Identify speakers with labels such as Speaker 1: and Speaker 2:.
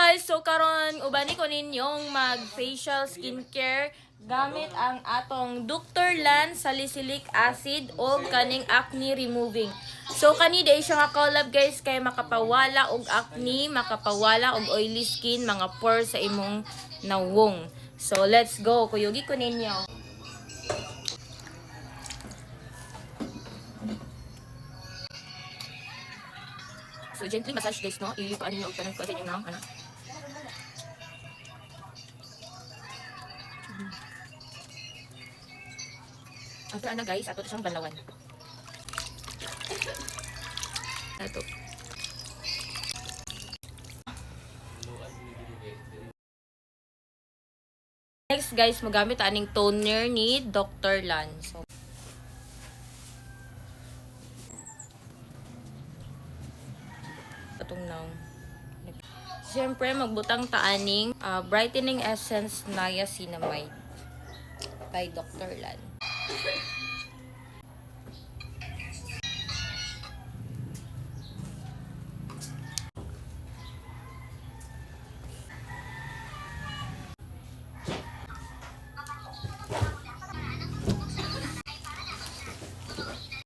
Speaker 1: guys, so karon ubani ko ninyong mag facial skincare gamit ang atong Dr. Lan Salicylic Acid o kaning acne removing. So kani day siya nga collab guys kay makapawala og acne, makapawala og oily skin, mga pores sa imong nawong. So let's go, kuyugi ko ninyo. So gently massage guys, no? Ilipan niyo og tanang ko sa inyo na ano. After ano guys, ato siyang balawan. Ato. Next guys, magamit aning toner ni Dr. Lan. So atong now. Siyempre, magbutang taaning brightening essence niacinamide by Dr. Lan.